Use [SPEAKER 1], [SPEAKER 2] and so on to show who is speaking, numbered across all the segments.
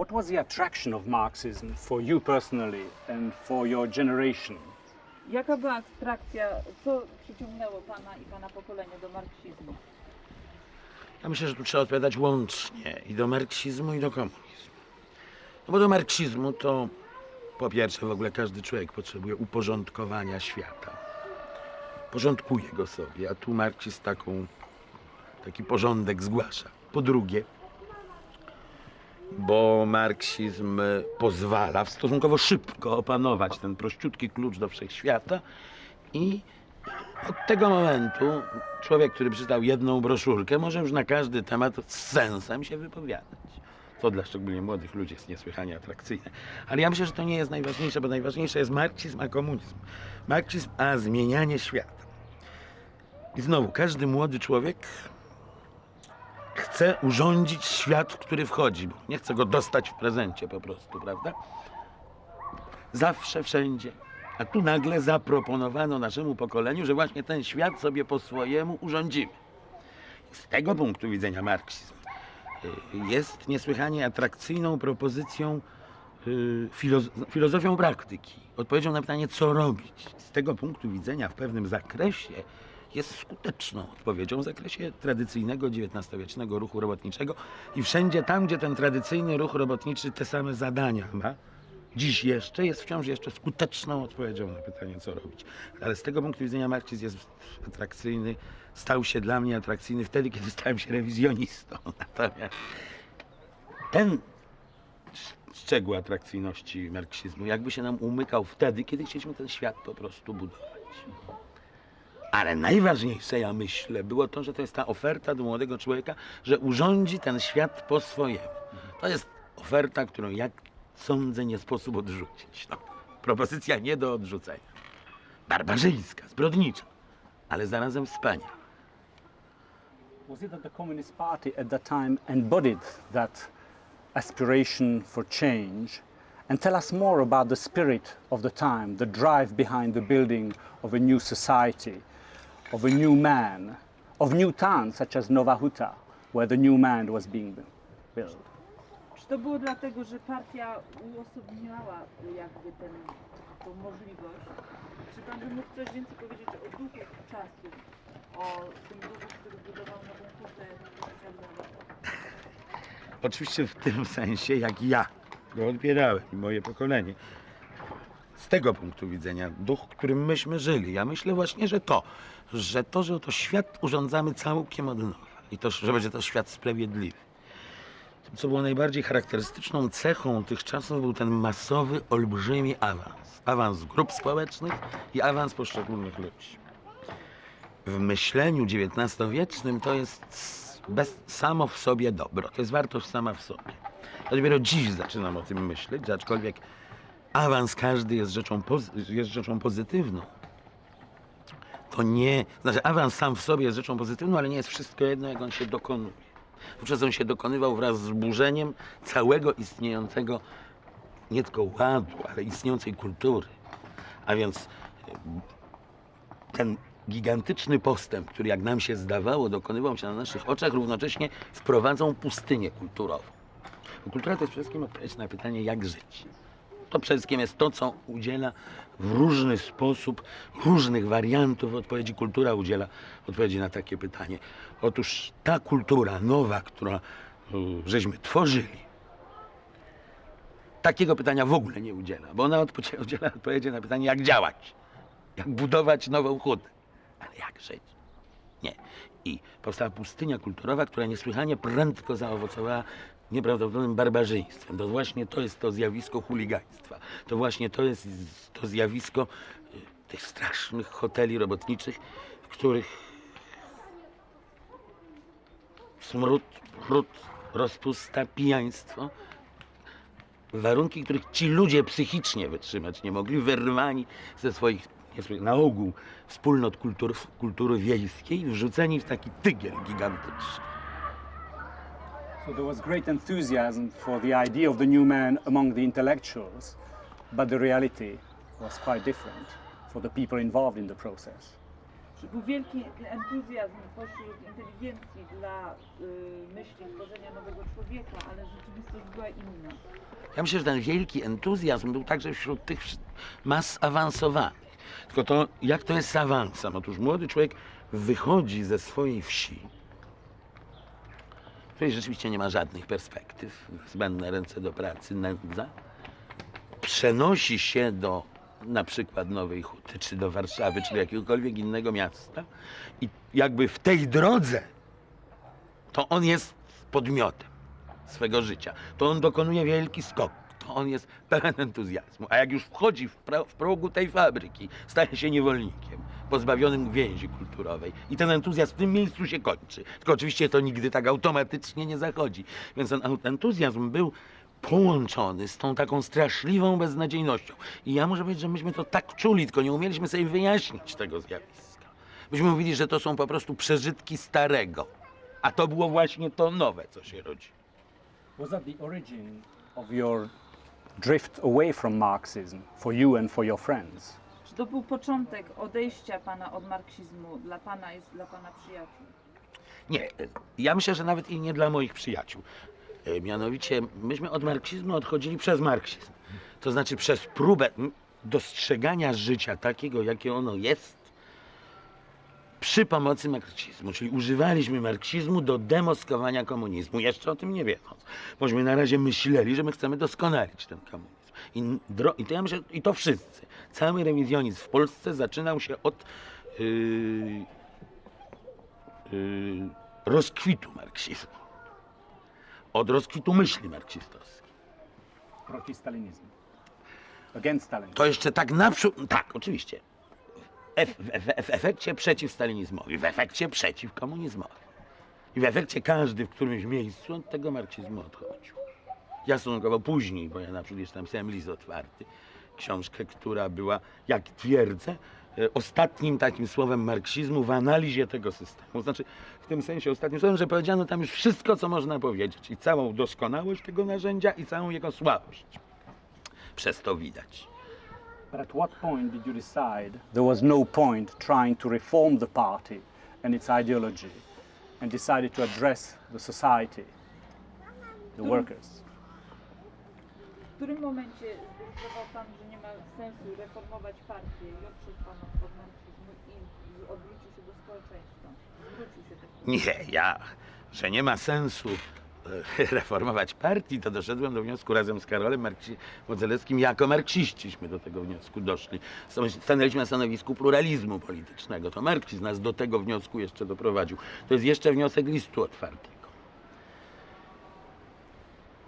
[SPEAKER 1] what was the attraction of Marxism for you personally and for your generation?
[SPEAKER 2] Jaka była atrakcja, co przyciągnęło Pana i Pana pokolenie do marksizmu?
[SPEAKER 3] Ja myślę, że tu trzeba odpowiadać łącznie i do marksizmu, i do komunizmu. No bo do marksizmu to po pierwsze w ogóle każdy człowiek potrzebuje uporządkowania świata. Porządkuje go sobie, a tu marksizm taki porządek zgłasza. Po drugie, bo marksizm pozwala stosunkowo szybko opanować ten prościutki klucz do wszechświata i od tego momentu człowiek, który przeczytał jedną broszurkę, może już na każdy temat z sensem się wypowiadać. To dla szczególnie młodych ludzi jest niesłychanie atrakcyjne. Ale ja myślę, że to nie jest najważniejsze, bo najważniejsze jest marksizm a komunizm. Marksizm a zmienianie świata. I znowu, każdy młody człowiek chce urządzić świat, w który wchodzi, bo nie chce go dostać w prezencie po prostu, prawda? Zawsze, wszędzie. A tu nagle zaproponowano naszemu pokoleniu, że właśnie ten świat sobie po swojemu urządzimy. Z tego punktu widzenia marksizm jest niesłychanie atrakcyjną propozycją, filozofią praktyki, odpowiedzią na pytanie, co robić. Z tego punktu widzenia w pewnym zakresie jest skuteczną odpowiedzią w zakresie tradycyjnego XIX-wiecznego ruchu robotniczego i wszędzie tam, gdzie ten tradycyjny ruch robotniczy te same zadania ma, dziś jeszcze jest wciąż jeszcze skuteczną odpowiedzią na pytanie, co robić. Ale z tego punktu widzenia marksizm jest atrakcyjny, stał się dla mnie atrakcyjny wtedy, kiedy stałem się rewizjonistą. Natomiast ten szczegół atrakcyjności marksizmu jakby się nam umykał wtedy, kiedy chcieliśmy ten świat po prostu budować. Ale najważniejsze, ja myślę, było to, że to jest ta oferta do młodego człowieka, że urządzi ten świat po swojemu. To jest oferta, którą jak sądzę nie sposób odrzucić. No, propozycja nie do odrzucenia. Barbarzyńska, zbrodnicza, ale zarazem wspaniała.
[SPEAKER 1] Was it that the Communist Party at that time embodied that aspiration for change? And tell us more about the spirit of the time, the drive behind the building of a new society, of a new man, of new towns such as Nowa Huta, where the new man was being built.
[SPEAKER 2] Czy to było dlatego, że partia uosobniała jakby tą możliwość? Czy Pan by mógł coś więcej powiedzieć o duchu czasu, o tym duchu, który budował Nową Hutę i tak dalej?
[SPEAKER 3] Oczywiście w tym sensie, jak ja go odbierałem i moje pokolenie. Z tego punktu widzenia duch, którym myśmy żyli. Ja myślę właśnie, że to świat urządzamy całkiem od nowa. I to, że będzie to świat sprawiedliwy. Tym, co było najbardziej charakterystyczną cechą tych czasów, był ten masowy, olbrzymi awans. Awans grup społecznych i awans poszczególnych ludzi. W myśleniu XIX-wiecznym to jest samo w sobie dobro. To jest wartość sama w sobie. Ja dopiero dziś zaczynam o tym myśleć, że aczkolwiek awans każdy jest rzeczą pozytywną. To nie, znaczy awans sam w sobie jest rzeczą pozytywną, ale nie jest wszystko jedno, jak on się dokonuje. Wówczas on się dokonywał wraz z burzeniem całego istniejącego nie tylko ładu, ale istniejącej kultury. A więc ten gigantyczny postęp, który jak nam się zdawało, dokonywał się na naszych oczach, równocześnie wprowadzą pustynię kulturową. Bo kultura to jest przede wszystkim odpowiedź na pytanie, jak żyć. To przede wszystkim jest to, co udziela w różny sposób, różnych wariantów odpowiedzi. Kultura udziela odpowiedzi na takie pytanie. Otóż ta kultura nowa, którą żeśmy tworzyli, takiego pytania w ogóle nie udziela, bo ona udziela odpowiedzi na pytanie, jak działać, jak budować nową hutę, ale jak żyć. Nie. I powstała pustynia kulturowa, która niesłychanie prędko zaowocowała nieprawdopodobnym barbarzyństwem. To właśnie to jest to zjawisko chuligaństwa. To właśnie to jest to zjawisko tych strasznych hoteli robotniczych, w których smród, brud, rozpusta, pijaństwo, warunki, których ci ludzie psychicznie wytrzymać nie mogli, wyrwani ze swoich na ogół wspólnot kultury wiejskiej, wrzuceni w taki tygiel gigantyczny.
[SPEAKER 1] So there was great enthusiasm for the idea of the new man among the intellectuals, but the reality was quite different for the people involved in the process.
[SPEAKER 2] Czy był wielki entuzjazm pośród inteligencji dla myśli tworzenia nowego człowieka, ale rzeczywistość była inna.
[SPEAKER 3] Ja myślę, że ten wielki entuzjazm był także wśród tych mas awansowanych. Tylko to, jak to jest z awansem? Otóż młody człowiek wychodzi ze swojej wsi, w której rzeczywiście nie ma żadnych perspektyw, zbędne ręce do pracy, nędza, przenosi się do na przykład Nowej Huty, czy do Warszawy, czy do jakiegokolwiek innego miasta i jakby w tej drodze to on jest podmiotem swego życia. To on dokonuje wielki skok. To on jest pełen entuzjazmu. A jak już wchodzi w progu tej fabryki, staje się niewolnikiem, pozbawionym więzi kulturowej. I ten entuzjazm w tym miejscu się kończy. Tylko oczywiście to nigdy tak automatycznie nie zachodzi. Więc ten entuzjazm był połączony z tą taką straszliwą beznadziejnością. I ja muszę powiedzieć, że myśmy to tak czuli, tylko nie umieliśmy sobie wyjaśnić tego zjawiska. Myśmy mówili, że to są po prostu przeżytki starego. A to było właśnie to nowe, co się rodzi.
[SPEAKER 1] Was that the origin of your drift away from Marxism for you and for your friends?
[SPEAKER 2] Czy to był początek odejścia pana od marksizmu dla pana i dla pana przyjaciół?
[SPEAKER 3] Nie, ja myślę, że nawet i nie dla moich przyjaciół. Mianowicie myśmy od marksizmu odchodzili przez marksizm. To znaczy przez próbę dostrzegania życia takiego, jakie ono jest, przy pomocy marksizmu. Czyli używaliśmy marksizmu do demoskowania komunizmu, jeszcze o tym nie wiedząc. Bośmy na razie myśleli, że my chcemy doskonalić ten komunizm. I to ja myślę, i to wszyscy. Cały rewizjonizm w Polsce zaczynał się od rozkwitu marksizmu. Od rozkwitu myśli marksistowskiej.
[SPEAKER 1] Proti-Stalinizm. Against Stalinism.
[SPEAKER 3] To jeszcze tak naprzód, tak, oczywiście. W efekcie przeciw stalinizmowi, w efekcie przeciw komunizmowi. I w efekcie każdy w którymś miejscu od tego marksizmu odchodził. Ja stosunkowo później, bo ja naprzód jeszcze napisałem List otwarty, książkę, która była, jak twierdzę, ostatnim takim słowem marksizmu w analizie tego systemu. Znaczy, w tym sensie ostatnim słowem, że powiedziano tam już wszystko, co można powiedzieć. I całą doskonałość tego narzędzia, i całą jego słabość. Przez to widać.
[SPEAKER 1] But at what point did you decide there was no point trying to reform the party and its ideology and decided to address the society, the workers?
[SPEAKER 2] W którym momencie zdecydował pan, że nie ma sensu reformować partii i oprzeć pan od marksizmu i odwrócił się do społeczeństwa? Zwrócił się tak.
[SPEAKER 3] Nie, że nie ma sensu reformować partii, to doszedłem do wniosku razem z Karolem Modzelewskim, jako marksiściśmy do tego wniosku doszli. Stanęliśmy na stanowisku pluralizmu politycznego. To marksizm nas do tego wniosku jeszcze doprowadził. To jest jeszcze wniosek Listu otwartego.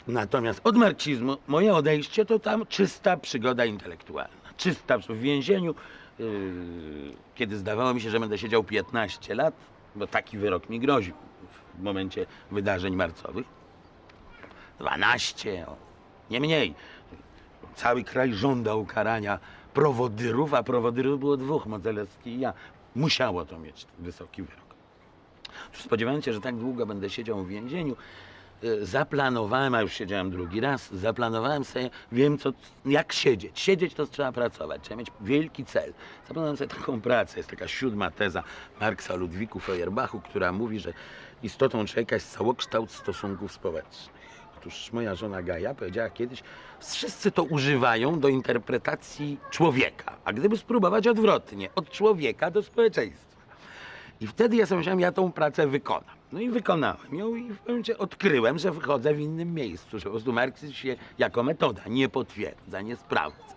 [SPEAKER 3] Natomiast od marksizmu moje odejście to tam czysta przygoda intelektualna. Czysta w więzieniu, kiedy zdawało mi się, że będę siedział 15 lat, bo taki wyrok mi groził w momencie wydarzeń marcowych. 12, nie mniej. Cały kraj żądał karania prowodyrów, a prowodyrów było dwóch, Modzelewski i ja. Musiało to mieć wysoki wyrok. Spodziewając się, że tak długo będę siedział w więzieniu, zaplanowałem, a już siedziałem drugi raz, zaplanowałem sobie, wiem jak siedzieć. Siedzieć to trzeba pracować, trzeba mieć wielki cel. Zaplanowałem sobie taką pracę, jest taka 7. teza Marksa o Ludwiku Feuerbachu, która mówi, że istotą człowieka jest całokształt stosunków społecznych. Otóż moja żona Gaja powiedziała kiedyś, wszyscy to używają do interpretacji człowieka, a gdyby spróbować odwrotnie, od człowieka do społeczeństwa. I wtedy ja sobie myślałem, ja tą pracę wykonam. No i wykonałem ją i w pewnym momencie odkryłem, że wychodzę w innym miejscu, że po prostu marksizm się jako metoda nie potwierdza, nie sprawdza.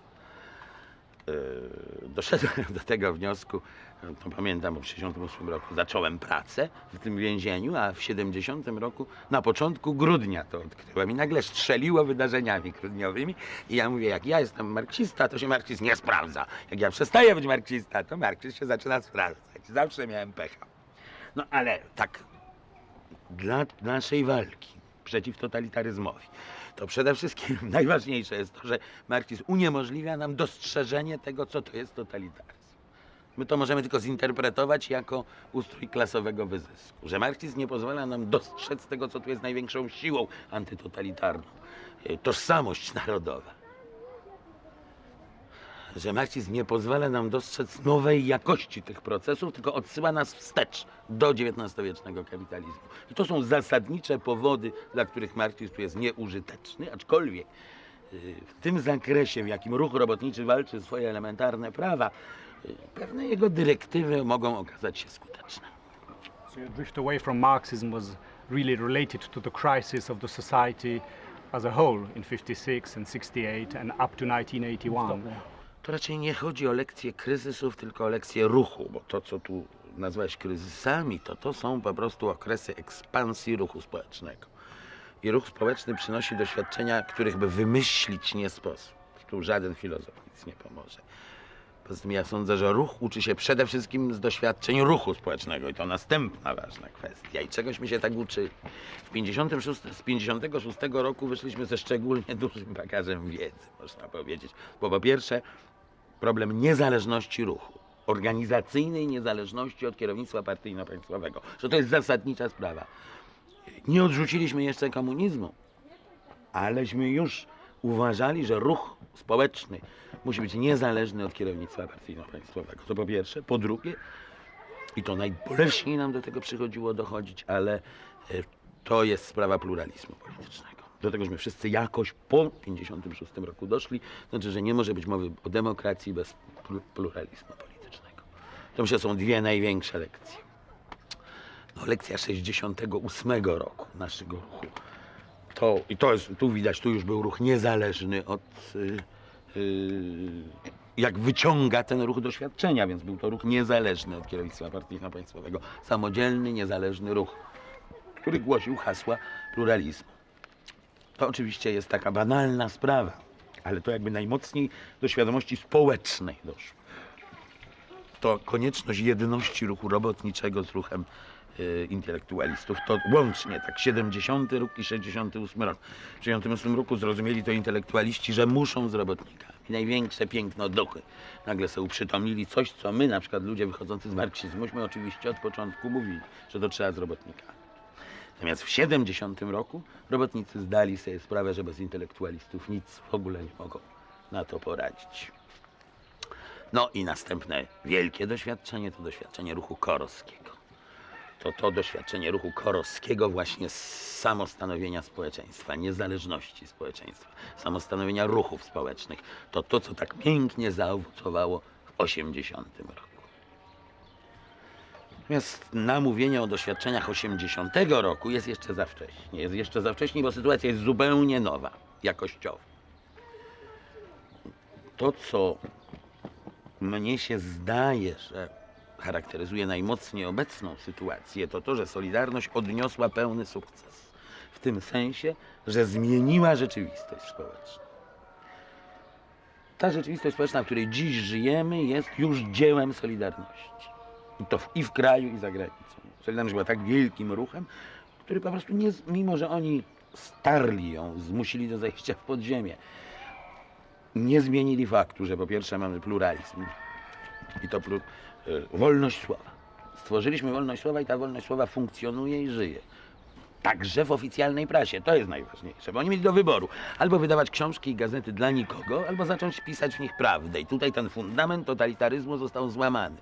[SPEAKER 3] Doszedłem do tego wniosku, to pamiętam, bo w 1968 roku zacząłem pracę w tym więzieniu, a w 70 roku, na początku grudnia to odkryłem i nagle strzeliło wydarzeniami grudniowymi i ja mówię, jak ja jestem marksista, to się marksizm nie sprawdza. Jak ja przestaję być marksista, to marksizm się zaczyna sprawdzać. Zawsze miałem pecha. No ale tak, dla naszej walki przeciw totalitaryzmowi, to przede wszystkim najważniejsze jest to, że marksizm uniemożliwia nam dostrzeżenie tego, co to jest totalitaryzm. My to możemy tylko zinterpretować jako ustrój klasowego wyzysku. Że marksizm nie pozwala nam dostrzec tego, co tu jest największą siłą antytotalitarną. Tożsamość narodowa. że marksizm nie pozwala nam dostrzec nowej jakości tych procesów, tylko odsyła nas wstecz do XIX-wiecznego kapitalizmu. I to są zasadnicze powody, dla których marksizm tu jest nieużyteczny, aczkolwiek w tym zakresie, w jakim ruch robotniczy walczy o swoje elementarne prawa, pewne jego dyrektywy mogą okazać się skuteczne.
[SPEAKER 1] So your drift away from Marxism was really related to the crisis of the society as a whole in 56 and 68 and up to 1981.
[SPEAKER 3] To raczej nie chodzi o lekcje kryzysów, tylko o lekcje ruchu, bo to, co tu nazwałeś kryzysami, to są po prostu okresy ekspansji ruchu społecznego. I ruch społeczny przynosi doświadczenia, których by wymyślić nie sposób. Tu żaden filozof nic nie pomoże. Poza tym ja sądzę, że ruch uczy się przede wszystkim z doświadczeń ruchu społecznego i to następna ważna kwestia. I czegośmy się tak uczyli. Z 56 roku wyszliśmy ze szczególnie dużym bagażem wiedzy, można powiedzieć. Bo po pierwsze problem niezależności ruchu, organizacyjnej niezależności od kierownictwa partyjno-państwowego, że to jest zasadnicza sprawa. Nie odrzuciliśmy jeszcze komunizmu, aleśmy już uważali, że ruch społeczny musi być niezależny od kierownictwa partyjno-państwowego. To po pierwsze. Po drugie, i to najboleśniej nam do tego przychodziło dochodzić, ale to jest sprawa pluralizmu politycznego. Do tegośmy wszyscy jakoś po 56 roku doszli. Znaczy, że nie może być mowy o demokracji bez pluralizmu politycznego. To myślę, są dwie największe lekcje. No, lekcja 68 roku naszego ruchu. Tu widać, tu już był ruch niezależny od, jak wyciąga ten ruch doświadczenia, więc był to ruch niezależny od kierownictwa partyjno-państwowego. Samodzielny, niezależny ruch, który głosił hasła pluralizmu. To oczywiście jest taka banalna sprawa, ale to jakby najmocniej do świadomości społecznej doszło. To konieczność jedności ruchu robotniczego z ruchem intelektualistów. To łącznie tak 70 rok i 68 rok. W 68 roku zrozumieli to intelektualiści, że muszą z robotnikami. Największe piękno duchy. Nagle sobie uprzytomnili coś, co my, na przykład ludzie wychodzący z marksizmuśmy, oczywiście od początku mówili, że to trzeba z robotnikami. Natomiast w 70 roku robotnicy zdali sobie sprawę, że bez intelektualistów nic w ogóle nie mogą na to poradzić. No i następne wielkie doświadczenie to doświadczenie ruchu korowskiego. To doświadczenie ruchu korowskiego właśnie z samostanowienia społeczeństwa, niezależności społeczeństwa, samostanowienia ruchów społecznych. To, co tak pięknie zaowocowało w 80 roku. Natomiast na mówienie o doświadczeniach 80 roku jest jeszcze za wcześnie. Jest jeszcze za wcześnie, bo sytuacja jest zupełnie nowa, jakościowo. To, co mnie się zdaje, że charakteryzuje najmocniej obecną sytuację, to, że Solidarność odniosła pełny sukces. W tym sensie, że zmieniła rzeczywistość społeczną. Ta rzeczywistość społeczna, w której dziś żyjemy, jest już dziełem Solidarności. I to i w kraju, i za granicą. Solidarność była tak wielkim ruchem, który po prostu, mimo że oni starli ją, zmusili do zejścia w podziemie, nie zmienili faktu, że po pierwsze mamy pluralizm i to wolność słowa. Stworzyliśmy wolność słowa i ta wolność słowa funkcjonuje i żyje. Także w oficjalnej prasie. To jest najważniejsze, bo oni mieli do wyboru. Albo wydawać książki i gazety dla nikogo, albo zacząć pisać w nich prawdę. I tutaj ten fundament totalitaryzmu został złamany.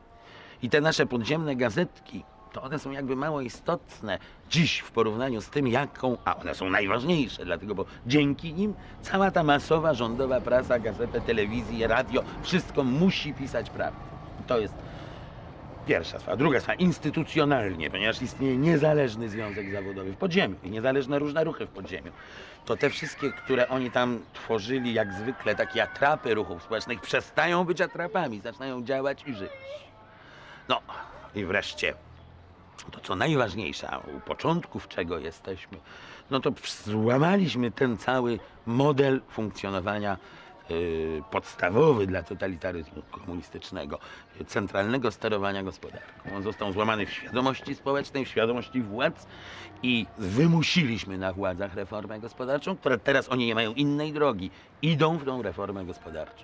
[SPEAKER 3] I te nasze podziemne gazetki, to one są jakby mało istotne dziś w porównaniu z tym, a one są najważniejsze, dlatego, bo dzięki nim cała ta masowa rządowa prasa, gazeta, telewizja, radio, wszystko musi pisać prawdę. I to jest pierwsza sprawa. Druga sprawa, instytucjonalnie, ponieważ istnieje niezależny związek zawodowy w podziemiu i niezależne różne ruchy w podziemiu. To te wszystkie, które oni tam tworzyli, jak zwykle, takie atrapy ruchów społecznych, przestają być atrapami, zaczynają działać i żyć. No i wreszcie to, co najważniejsze, a u początków czego jesteśmy, no to złamaliśmy ten cały model funkcjonowania podstawowy dla totalitaryzmu komunistycznego, centralnego sterowania gospodarką. On został złamany w świadomości społecznej, w świadomości władz i wymusiliśmy na władzach reformę gospodarczą, która teraz oni nie mają innej drogi. Idą w tą reformę gospodarczą.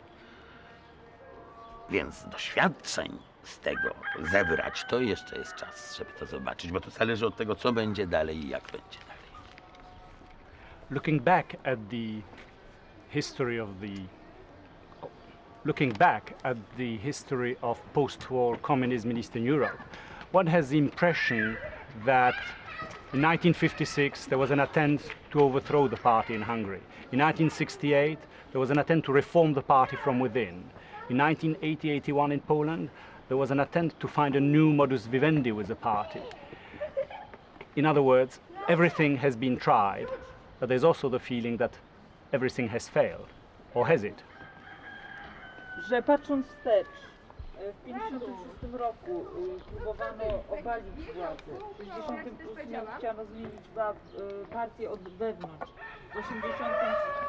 [SPEAKER 3] Więc doświadczeń z tego zebrać, to jeszcze jest czas, żeby to zobaczyć, bo to zależy od tego, co będzie dalej i jak będzie dalej.
[SPEAKER 1] Looking back at the history of the looking back at the history of post-war communism in Eastern Europe, one has the impression that in 1956 there was an attempt to overthrow the party in Hungary. In 1968 there was an attempt to reform the party from within. In 1980-81 in Poland there was an attempt to find a new modus vivendi with the party. In other words, everything has been tried, but there's also the feeling that everything has failed. Or has it?
[SPEAKER 2] Że patrząc wstecz, w 1956 roku próbowano obalić władzę, w 1968 chciano zmienić partię od wewnątrz, w 1980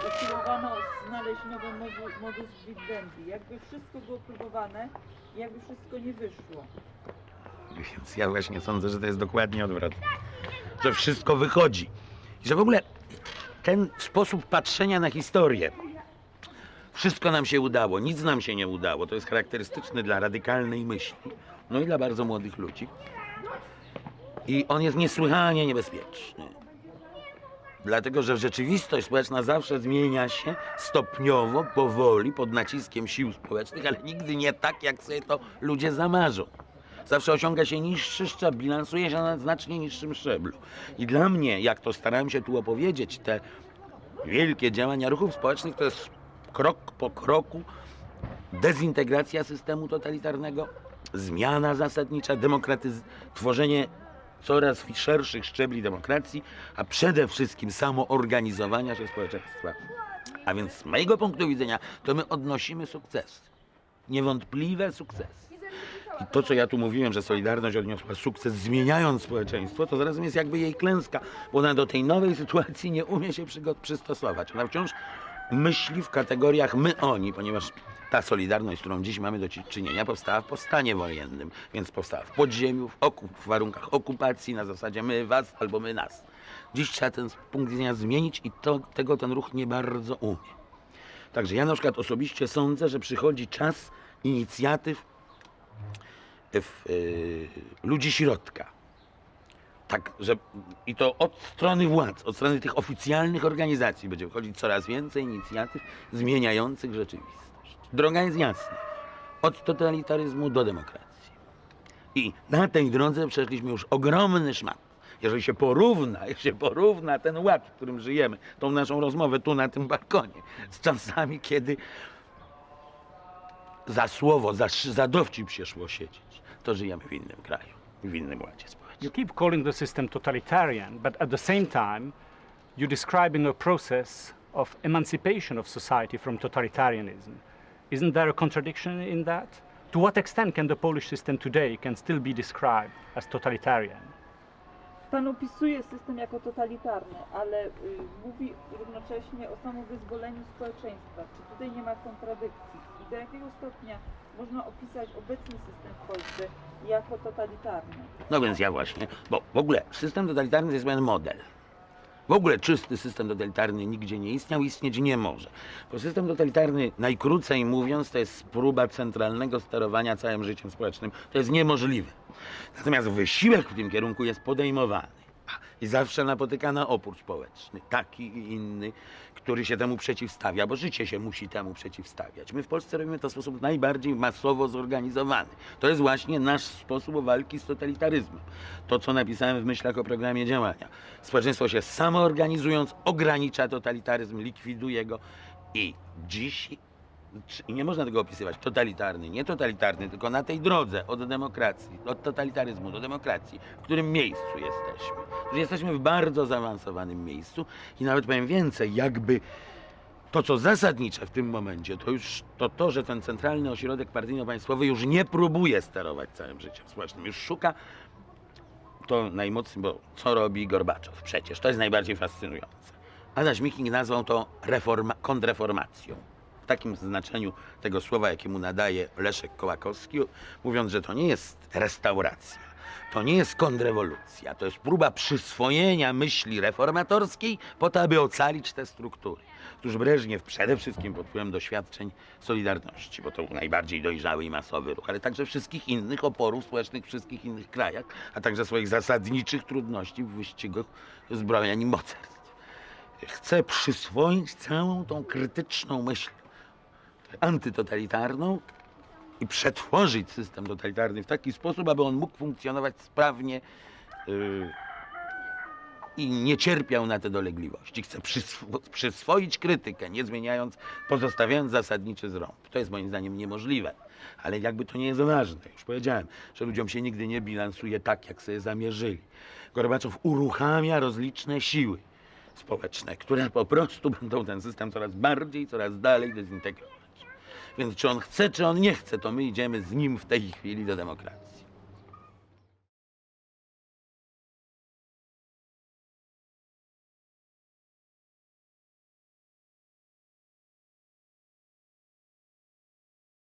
[SPEAKER 2] usiłowano znaleźć nowy modus vivendi. Jakby wszystko było próbowane, jakby wszystko nie wyszło.
[SPEAKER 3] Więc ja właśnie sądzę, że to jest dokładnie odwrotnie. Że wszystko wychodzi. I że w ogóle ten sposób patrzenia na historię, wszystko nam się udało, nic nam się nie udało, to jest charakterystyczny dla radykalnej myśli, no i dla bardzo młodych ludzi. I on jest niesłychanie niebezpieczny. Dlatego, że rzeczywistość społeczna zawsze zmienia się stopniowo, powoli, pod naciskiem sił społecznych, ale nigdy nie tak, jak sobie to ludzie zamarzą. Zawsze osiąga się niższy szczebel, bilansuje się na znacznie niższym szczeblu. I dla mnie, jak to starałem się tu opowiedzieć, te wielkie działania ruchów społecznych to jest krok po kroku dezintegracja systemu totalitarnego, zmiana zasadnicza, tworzenie coraz szerszych szczebli demokracji, a przede wszystkim samoorganizowania się społeczeństwa. A więc z mojego punktu widzenia to my odnosimy sukcesy. Niewątpliwe sukcesy. I to, co ja tu mówiłem, że Solidarność odniosła sukces zmieniając społeczeństwo, to zarazem jest jakby jej klęska, bo ona do tej nowej sytuacji nie umie się przystosować. Ona wciąż myśli w kategoriach my-oni, ponieważ ta Solidarność, z którą dziś mamy do czynienia, powstała w stanie wojennym, więc powstała w podziemiu, w warunkach okupacji, na zasadzie my was albo my nas. Dziś trzeba ten punkt widzenia zmienić i tego ten ruch nie bardzo umie. Także ja na przykład osobiście sądzę, że przychodzi czas inicjatyw ludzi środka. Tak, że i to od strony władz, od strony tych oficjalnych organizacji będzie wychodzić coraz więcej inicjatyw zmieniających rzeczywistość. Droga jest jasna. Od totalitaryzmu do demokracji. I na tej drodze przeszliśmy już ogromny szmat. Jeżeli się porówna ten ład, w którym żyjemy, tą naszą rozmowę tu na tym balkonie, z czasami, kiedy za słowo, za dowcip się szło siedzieć, to żyjemy w innym kraju, w innym ładzie społecznym.
[SPEAKER 1] You keep calling the system totalitarian, but at the same time you're describing a process of emancipation of society from totalitarianism. Isn't there a contradiction in that? To what extent can the Polish system today can still be described as totalitarian?
[SPEAKER 2] Pan opisuje system jako totalitarny, ale mówi równocześnie o samowyzwoleniu społeczeństwa. Czy tutaj nie ma kontradykcji? I do jakiego stopnia można opisać obecny system w Polsce jako totalitarny?
[SPEAKER 3] No więc ja właśnie, bo w ogóle system totalitarny to jest pewien model. W ogóle czysty system totalitarny nigdzie nie istniał, istnieć nie może. Bo system totalitarny, najkrócej mówiąc, to jest próba centralnego sterowania całym życiem społecznym. To jest niemożliwe. Natomiast wysiłek w tym kierunku jest podejmowany. I zawsze napotyka na opór społeczny, taki i inny, który się temu przeciwstawia, bo życie się musi temu przeciwstawiać. My w Polsce robimy to w sposób najbardziej masowo zorganizowany. To jest właśnie nasz sposób walki z totalitaryzmem. To, co napisałem w myślach o programie działania. Społeczeństwo się samoorganizując ogranicza totalitaryzm, likwiduje go i dziś i nie można tego opisywać totalitarny, nie totalitarny, tylko na tej drodze od demokracji, od totalitaryzmu do demokracji, w którym miejscu jesteśmy. Że jesteśmy w bardzo zaawansowanym miejscu i nawet powiem więcej, jakby to, co zasadnicze w tym momencie, to już to, że ten centralny ośrodek partyjno-państwowy już nie próbuje sterować całym życiem społecznym, już szuka to najmocniej, bo co robi Gorbaczow? Przecież to jest najbardziej fascynujące. Adaś Michnik nazwał to kontrreformacją. W takim znaczeniu tego słowa, jakiemu nadaje Leszek Kołakowski, mówiąc, że to nie jest restauracja, to nie jest kontrrewolucja, to jest próba przyswojenia myśli reformatorskiej po to, aby ocalić te struktury. Otóż Breżniew przede wszystkim pod wpływem doświadczeń Solidarności, bo to był najbardziej dojrzały i masowy ruch, ale także wszystkich innych oporów społecznych w wszystkich innych krajach, a także swoich zasadniczych trudności w wyścigach zbrojeń i mocarstw. Chce przyswoić całą tą krytyczną myśl antytotalitarną i przetworzyć system totalitarny w taki sposób, aby on mógł funkcjonować sprawnie i nie cierpiał na te dolegliwości. Chce przyswoić krytykę, nie zmieniając, pozostawiając zasadniczy zrąb. To jest moim zdaniem niemożliwe. Ale jakby to nie jest ważne. Już powiedziałem, że ludziom się nigdy nie bilansuje tak, jak sobie zamierzyli. Gorbaczow uruchamia rozliczne siły społeczne, które po prostu będą ten system coraz bardziej, coraz dalej dezintegrować. Więc czy on chce, czy on nie chce, to my idziemy z nim w tej chwili do demokracji.